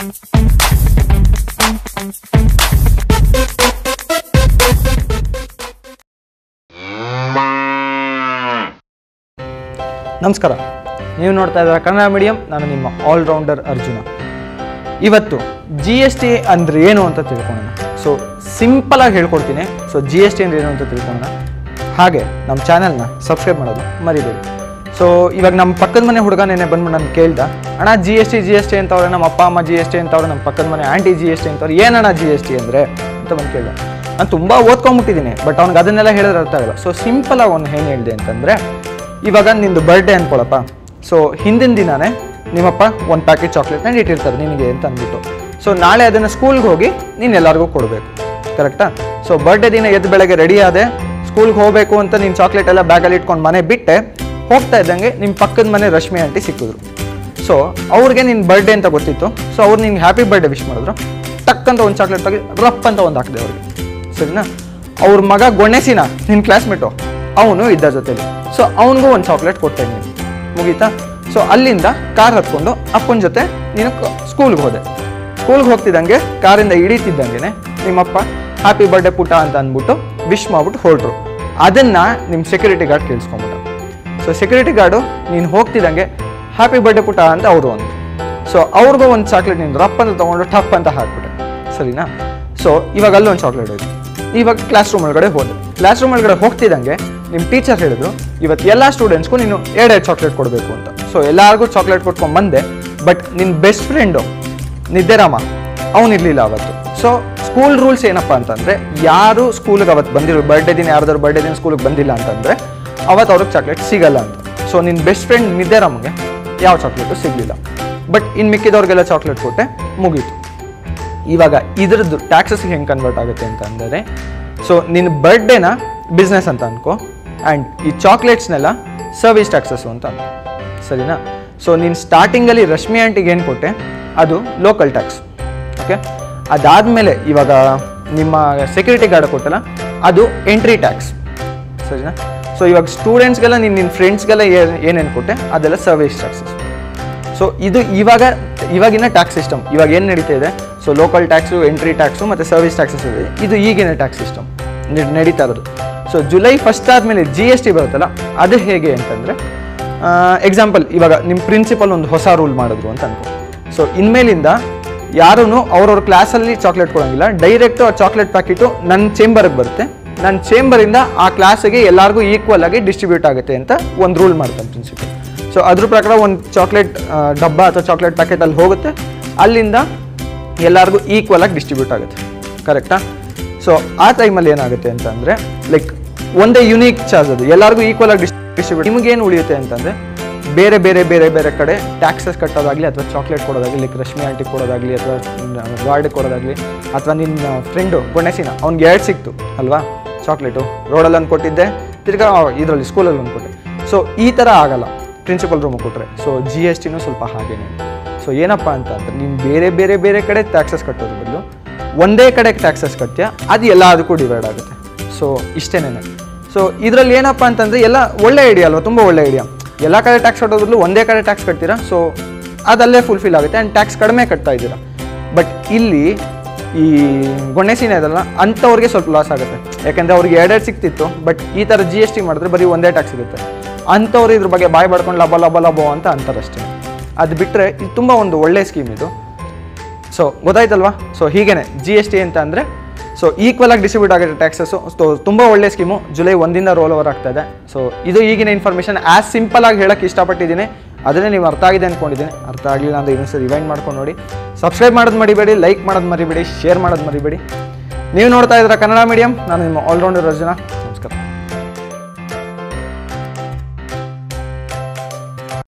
ನಮಸ್ಕಾರ, ನೀವು ನೋಡ್ತಾ ಇದ್ದೀರಾ ಕನ್ನಡ ಮೀಡಿಯಂ. ನಾನು ನಿಮ್ಮ ಆಲ್ರೌಂಡರ್ ಅರ್ಜುನ. ಇವತ್ತು GST ಅಂದರೆ ಏನು ಅಂತ ತಿಳ್ಕೊಳ್ಳೋಣ. ಸೊ ಸಿಂಪಲ್ ಆಗಿ ಹೇಳ್ಕೊಡ್ತೀನಿ. ಸೊ GST ಅಂದರೆ ಏನು ಅಂತ ತಿಳ್ಕೊಳ್ಳೋಣ. ಹಾಗೆ ನಮ್ಮ ಚಾನಲ್ನ ಸಬ್ಸ್ಕ್ರೈಬ್ ಮಾಡೋದು ಮರಿಬೇಡಿ. ಸೊ ಇವಾಗ ನಮ್ಮ ಪಕ್ಕದ ಮನೆ ಹುಡುಗ ನೆನೆ ಬಂದ್ಬಿಟ್ಟು ನಾನು ಕೇಳ್ದ, ಅಣ್ಣ GST ಅಂತವ್ರೆ, ನಮ್ಮ ಅಪ್ಪ ಅಮ್ಮ GST ಅಂತವ್ರೆ, ನಮ್ಮ ಪಕ್ಕದ ಮನೆ ಆಂಟಿ GST ಅಂತವ್ರೆ, ಏನಣ್ಣ GST ಅಂದರೆ ಅಂತ ಬಂದು ಕೇಳ್ದ. ನಾನು ತುಂಬ ಓದ್ಕೊಂಬಿಟ್ಟಿದ್ದೀನಿ, ಬಟ್ ಅವ್ನಿಗೆ ಅದನ್ನೆಲ್ಲ ಹೇಳಿದ್ರೆ ಅರ್ಥ ಆಗಲ್ಲ. ಸೊ ಸಿಂಪಲ್ ಆಗಿ ಅವ್ನು ಏನು ಹೇಳಿದೆ ಅಂತಂದರೆ, ಇವಾಗ ನಿಂದು ಬರ್ಡೇ ಅಂದ್ಕೊಳಪ್ಪ. ಸೊ ಹಿಂದಿನ ದಿನಾನೇ ನಿಮ್ಮಪ್ಪ ಒಂದು ಪ್ಯಾಕೆಟ್ ಚಾಕ್ಲೇಟ್ನ ಇಟ್ಟಿರ್ತಾರೆ ನಿನಗೆ ಅಂತ ಅಂದ್ಬಿಟ್ಟು. ಸೊ ನಾಳೆ ಅದನ್ನು ಸ್ಕೂಲ್ಗೆ ಹೋಗಿ ನೀನು ಎಲ್ಲರಿಗೂ ಕೊಡಬೇಕು, ಕರೆಕ್ಟಾ? ಸೊ ಬರ್ಡೇ ದಿನ ಎದ್ದು ಬೆಳಗ್ಗೆ ರೆಡಿ ಆದೆ, ಸ್ಕೂಲ್ಗೆ ಹೋಗಬೇಕು ಅಂತ ನೀನು ಚಾಕ್ಲೇಟ್ ಎಲ್ಲ ಬ್ಯಾಗಲ್ಲಿ ಇಟ್ಕೊಂಡು ಮನೆ ಬಿಟ್ಟೆ. ಹೋಗ್ತಾ ಇದ್ದಂಗೆ ನಿಮ್ಮ ಪಕ್ಕದ ಮನೆ ರಶ್ಮಿ ಆಂಟಿ ಸಿಕ್ಕಿದ್ರು. ಸೊ ಅವ್ರಿಗೆ ನಿನ್ನ ಬರ್ಡೇ ಅಂತ ಗೊತ್ತಿತ್ತು. ಸೊ ಅವ್ರು ನಿನ್ಗೆ ಹ್ಯಾಪಿ ಬರ್ಡೇ ವಿಶ್ ಮಾಡಿದ್ರು. ಟಕ್ಕಂತ ಒಂದು ಚಾಕ್ಲೇಟ್ ತೆಗೆದು ರಪ್ ಅಂತ ಒಂದು ಹಾಕಿದೆ ಅವ್ರಿಗೆ, ಸರಿನಾ? ಅವ್ರ ಮಗ ಗೊಣೆಸಿನ ನಿನ್ನ ಕ್ಲಾಸ್ಮೇಟು ಅವನು ಇದ್ದ ಜೊತೆಲಿ. ಸೊ ಅವನಿಗೂ ಒಂದು ಚಾಕ್ಲೇಟ್ ಕೊಟ್ಟೆ ನೀನು, ಮುಗೀತಾ? ಸೊ ಅಲ್ಲಿಂದ ಕಾರ್ ಹತ್ಕೊಂಡು ಅಪ್ಪನ ಜೊತೆ ನೀನು ಸ್ಕೂಲ್ಗೆ ಹೋದೆ. ಸ್ಕೂಲ್ಗೆ ಹೋಗ್ತಿದ್ದಂಗೆ ಕಾರಿಂದ ಇಳಿತಿದ್ದಂಗೆ ನಿಮ್ಮಪ್ಪ ಹ್ಯಾಪಿ ಬರ್ಡೇ ಪುಟ ಅಂತ ಅಂದ್ಬಿಟ್ಟು ವಿಶ್ ಮಾಡ್ಬಿಟ್ಟು ಹೊರಟ್ರು. ಅದನ್ನು ನಿಮ್ಮ ಸೆಕ್ಯೂರಿಟಿ ಗಾರ್ಡ್ ಕೇಳಿಸ್ಕೊಂಬಿಟ್ಟ. ಸೊ ಸೆಕ್ಯೂರಿಟಿ ಗಾರ್ಡು ನೀನು ಹೋಗ್ತಿದ್ದಂಗೆ ಹ್ಯಾಪಿ ಬರ್ಡೇ ಪುಟ ಅಂತ ಅವರು ಅಂದರು. ಸೊ ಅವ್ರಿಗೂ ಒಂದು ಚಾಕ್ಲೇಟ್ ನೀನು ರಪ್ ಅಂತ ತೊಗೊಂಡು ಟಪ್ ಅಂತ ಹಾಕ್ಬಿಟ್ಟೆ, ಸರಿನಾ? ಸೊ ಇವಾಗ ಅಲ್ಲೊಂದು ಚಾಕ್ಲೇಟ್ ಹೋಯ್ತು. ಇವಾಗ ಕ್ಲಾಸ್ ರೂಮ್ ಒಳಗಡೆ ಹೋದೆ. ಕ್ಲಾಸ್ ರೂಮ್ ಒಳಗಡೆ ಹೋಗ್ತಿದ್ದಂಗೆ ನಿಮ್ಮ ಟೀಚರ್ ಹೇಳಿದ್ರು, ಇವತ್ತು ಎಲ್ಲ ಸ್ಟೂಡೆಂಟ್ಸ್ಗೂ ನೀನು 2 ಚಾಕ್ಲೇಟ್ ಕೊಡಬೇಕು ಅಂತ. ಸೊ ಎಲ್ಲರಿಗೂ ಚಾಕ್ಲೇಟ್ ಕೊಟ್ಕೊಂಡು ಬಂದೆ. ಬಟ್ ನಿನ್ನ ಬೆಸ್ಟ್ ಫ್ರೆಂಡು ನಿದ್ದೆರಾಮ ಅವನಿರಲಿಲ್ಲ ಅವತ್ತು. ಸೊ ಸ್ಕೂಲ್ ರೂಲ್ಸ್ ಏನಪ್ಪ ಅಂತಂದರೆ, ಯಾರು ಸ್ಕೂಲಿಗೆ ಅವತ್ತು ಬಂದಿರೋ ಬರ್ಡೇ ದಿನ ಯಾರ್ದಾರು ಬರ್ಡೇ ದಿನ ಸ್ಕೂಲಿಗೆ ಬಂದಿಲ್ಲ ಅಂತಂದರೆ ಅವತ್ತು ಅವ್ರಿಗೆ ಚಾಕ್ಲೇಟ್ ಸಿಗಲ್ಲ ಅಂತ. ಸೊ ನಿನ್ನ ಬೆಸ್ಟ್ ಫ್ರೆಂಡ್ ನಿದ್ದೆರಾಮಗೆ ಯಾವ ಚಾಕ್ಲೇಟು ಸಿಗಲಿಲ್ಲ. ಬಟ್ ಇನ್ನು ಮಿಕ್ಕಿದವ್ರಿಗೆಲ್ಲ ಚಾಕ್ಲೇಟ್ ಕೊಟ್ಟೆ, ಮುಗೀತು. ಇವಾಗ ಇದ್ರದ್ದು ಟ್ಯಾಕ್ಸಸ್ಗೆ ಹೆಂಗೆ ಕನ್ವರ್ಟ್ ಆಗುತ್ತೆ ಅಂತ ಅಂದರೆ, ಸೊ ನಿನ್ನ ಬರ್ಡೇನ ಬಿಸ್ನೆಸ್ ಅಂತ ಅನ್ಕೋ, ಆ್ಯಂಡ್ ಈ ಚಾಕ್ಲೇಟ್ಸ್ನೆಲ್ಲ ಸರ್ವಿಸ್ ಟ್ಯಾಕ್ಸಸ್ಸು ಅಂತ ಅನ್ಕೋ, ಸರಿನಾ? ಸೊ ನೀನು ಸ್ಟಾರ್ಟಿಂಗಲ್ಲಿ ರಶ್ಮಿ ಆಂಟಿಗೆ ಏನು ಕೊಟ್ಟೆ ಅದು ಲೋಕಲ್ ಟ್ಯಾಕ್ಸ್, ಓಕೆ? ಅದಾದಮೇಲೆ ಇವಾಗ ನಿಮ್ಮ ಸೆಕ್ಯೂರಿಟಿ ಗಾರ್ಡ್ ಕೊಟ್ಟಲ್ಲ, ಅದು ಎಂಟ್ರಿ ಟ್ಯಾಕ್ಸ್, ಸರಿನಾ? ಸೊ ಇವಾಗ ಸ್ಟೂಡೆಂಟ್ಸ್ಗೆಲ್ಲ ನಿನ್ನ ಫ್ರೆಂಡ್ಸ್ಗೆಲ್ಲ ಏನೇನು ಕೊಟ್ಟೆ ಅದೆಲ್ಲ ಸರ್ವಿಸ್ ಟ್ಯಾಕ್ಸಸ್. ಸೊ ಇದು ಇವಾಗಿನ ಟ್ಯಾಕ್ಸ್ ಸಿಸ್ಟಮ್ ಇವಾಗ ಏನು ನಡೀತಾ ಇದೆ. So local tax, entry tax ಮತ್ತು ಸರ್ವಿಸ್ ಟ್ಯಾಕ್ಸಸ್ ಇದೆ. ಇದು ಈಗಿನ ಟ್ಯಾಕ್ಸ್ ಸಿಸ್ಟಮ್ ನಡೀತಾ ಇರೋದು. ಸೊ ಜುಲೈ 1 ಆದಮೇಲೆ GST ಬರುತ್ತಲ್ಲ, ಅದು ಹೇಗೆ ಅಂತಂದರೆ, ಎಕ್ಸಾಂಪಲ್ ಇವಾಗ ನಿಮ್ಮ ಪ್ರಿನ್ಸಿಪಲ್ ಒಂದು ಹೊಸ ರೂಲ್ ಮಾಡಿದ್ರು ಅಂತ ಅನ್ಕೋ. ಸೊ ಇನ್ಮೇಲಿಂದ ಯಾರೂ ಅವ್ರವ್ರ ಕ್ಲಾಸಲ್ಲಿ ಚಾಕ್ಲೇಟ್ ಕೊಡೋಂಗಿಲ್ಲ. ಡೈರೆಕ್ಟು ಆ ಚಾಕ್ಲೇಟ್ ಪ್ಯಾಕೆಟು ನನ್ನ ಚೇಂಬರ್ಗೆ ಬರುತ್ತೆ. ನನ್ನ ಚೇಂಬರಿಂದ ಆ ಕ್ಲಾಸಿಗೆ ಎಲ್ಲರಿಗೂ ಈಕ್ವಲ್ ಆಗಿ ಡಿಸ್ಟ್ರಿಬ್ಯೂಟ್ ಆಗುತ್ತೆ ಅಂತ ಒಂದು ರೂಲ್ ಮಾಡ್ತಾನೆ ಪ್ರಿನ್ಸಿಪಲ್. ಸೊ ಅದ್ರ ಪ್ರಕಾರ ಒಂದು ಚಾಕ್ಲೇಟ್ ಡಬ್ಬ ಅಥವಾ ಚಾಕ್ಲೇಟ್ ಪ್ಯಾಕೆಟ್ ಅಲ್ಲಿ ಹೋಗುತ್ತೆ, ಅಲ್ಲಿಂದ ಎಲ್ಲರಿಗೂ ಈಕ್ವಲ್ ಆಗಿ ಡಿಸ್ಟ್ರಿಬ್ಯೂಟ್ ಆಗುತ್ತೆ, ಕರೆಕ್ಟಾ? ಸೊ ಆ ಟೈಮಲ್ಲಿ ಏನಾಗುತ್ತೆ ಅಂತಂದರೆ, ಲೈಕ್ ಒಂದೇ ಯುನೀಕ್ ಚಾರ್ಜ್, ಅದು ಎಲ್ಲರಿಗೂ ಈಕ್ವಲ್ ಆಗಿ ಡಿಸ್ಟ್ರಿಬ್ಯೂಟ್. ನಿಮಗೇನು ಉಳಿಯುತ್ತೆ ಅಂತಂದರೆ, ಬೇರೆ ಬೇರೆ ಬೇರೆ ಬೇರೆ ಕಡೆ ಟ್ಯಾಕ್ಸಸ್ ಕಟ್ಟೋದಾಗಲಿ ಅಥವಾ ಚಾಕ್ಲೇಟ್ ಕೊಡೋದಾಗಲಿ, ಲೈಕ್ ರಶ್ಮಿ ಆಂಟಿಗೆ ಕೊಡೋದಾಗಲಿ ಅಥವಾ ಗಾರ್ಡಿಗೆ ಕೊಡೋದಾಗಲಿ, ಅಥವಾ ನಿನ್ನ ಫ್ರೆಂಡು ಗೊಣೆಸಿನ ಅವ್ನಿಗೆ 2 ಸಿಕ್ತು ಅಲ್ವಾ ಚಾಕ್ಲೇಟು, ರೋಡಲ್ಲಿ ಒಂದು ಕೊಟ್ಟಿದ್ದೆ, ತಿರ್ಗಾ ಇದರಲ್ಲಿ ಸ್ಕೂಲಲ್ಲಿ ಒಂದು ಕೊಟ್ಟೆ. ಸೊ ಈ ಥರ ಆಗಲ್ಲ ಪ್ರಿನ್ಸಿಪಲ್ ರೂಮಿಗೆ ಕೊಟ್ಟರೆ. ಸೊ GSTನೂ ಸ್ವಲ್ಪ ಹಾಗೇನೆ. ಸೊ ಏನಪ್ಪ ಅಂತಂದರೆ, ನೀನು ಬೇರೆ ಬೇರೆ ಬೇರೆ ಕಡೆ ಟ್ಯಾಕ್ಸಸ್ ಕಟ್ಟೋದ್ರ ಬದಲು ಒಂದೇ ಕಡೆ ಟ್ಯಾಕ್ಸಸ್ ಕಟ್ತೀಯ, ಅದು ಎಲ್ಲದಕ್ಕೂ ಡಿವೈಡ್ ಆಗುತ್ತೆ. ಸೊ ಇಷ್ಟೇನೆ. ಸೊ ಇದರಲ್ಲಿ ಏನಪ್ಪ ಅಂತಂದರೆ, ಎಲ್ಲ ಒಳ್ಳೆ ಐಡಿಯಾ ಅಲ್ವಾ, ತುಂಬ ಒಳ್ಳೆ ಐಡಿಯಾ. ಎಲ್ಲ ಕಡೆ ಟ್ಯಾಕ್ಸ್ ಕಟ್ಟೋದ್ರ ಬದಲು ಒಂದೇ ಕಡೆ ಟ್ಯಾಕ್ಸ್ ಕಟ್ತೀರಾ. ಸೊ ಅದಲ್ಲೇ ಫುಲ್ಫಿಲ್ ಆಗುತ್ತೆ ಆ್ಯಂಡ್ ಟ್ಯಾಕ್ಸ್ ಕಡಿಮೆ ಕಟ್ತಾ ಇದ್ದೀರಾ. ಬಟ್ ಇಲ್ಲಿ ಈ ಗೊಣೆಸಿನ ಇದಲ್ಲ, ಅಂಥವ್ರಿಗೆ ಸ್ವಲ್ಪ ಲಾಸ್ ಆಗುತ್ತೆ. ಯಾಕೆಂದರೆ ಅವ್ರಿಗೆ 2 ಸಿಕ್ತಿತ್ತು. ಬಟ್ ಈ ಥರ GST ಮಾಡಿದ್ರೆ ಬರೀ ಒಂದೇ ಟ್ಯಾಕ್ಸ್ ಸಿಗುತ್ತೆ. ಅಂಥವ್ರು ಇದ್ರ ಬಗ್ಗೆ ಬಾಯಿ ಬಡ್ಕೊಂಡು ಲಾಭ ಅಂತ ಅಂತಾರಷ್ಟೇ. ಅದು ಬಿಟ್ಟರೆ ಇದು ತುಂಬ ಒಂದು ಒಳ್ಳೆ ಸ್ಕೀಮ್ ಇದು. ಸೊ ಗೊತ್ತಾಯ್ತಲ್ವಾ? ಸೊ ಹೀಗೇ GST ಅಂತ ಅಂದರೆ, ಸೊ ಈಕ್ವಲ್ ಆಗಿ ಡಿಸ್ಟ್ರಿಬ್ಯೂಟ್ ಆಗುತ್ತೆ ಟ್ಯಾಕ್ಸಸ್ಸು. ಸೊ ತುಂಬ ಒಳ್ಳೆ ಸ್ಕೀಮು. ಜುಲೈ 1 ರೋಲ್ ಓವರ್ ಆಗ್ತಾ ಇದೆ. ಸೊ ಇದು ಈಗಿನ ಇನ್ಫಾರ್ಮೇಷನ್. ಆ್ಯಸ್ ಸಿಂಪಲ್ ಆಗಿ ಹೇಳೋಕ್ಕೆ ಇಷ್ಟಪಟ್ಟಿದ್ದೀನಿ. ಅದನ್ನೇ ನೀವು ಅರ್ಥ ಆಗಿದೆ ಅಂದ್ಕೊಂಡಿದ್ದೀನಿ. ಅರ್ಥ ಆಗಲಿಲ್ಲ ಅಂದರೆ ಇನ್ನೊಂದ್ಸರಿ ರಿವೈಂಡ್ ಮಾಡ್ಕೊಂಡು ನೋಡಿ. ಸಬ್ಸ್ಕ್ರೈಬ್ ಮಾಡೋದು ಮರಿಬೇಡಿ, ಲೈಕ್ ಮಾಡೋದು ಮರಿಬೇಡಿ, ಶೇರ್ ಮಾಡೋದು ಮರಿಬೇಡಿ. ನೀವು ನೋಡ್ತಾ ಇದ್ದೀರಾ ಕನ್ನಡ ಮೀಡಿಯಂ. ನಾನು ನಿಮ್ಮ ಆಲ್ರೌಂಡರ್ ಅರ್ಜುನ.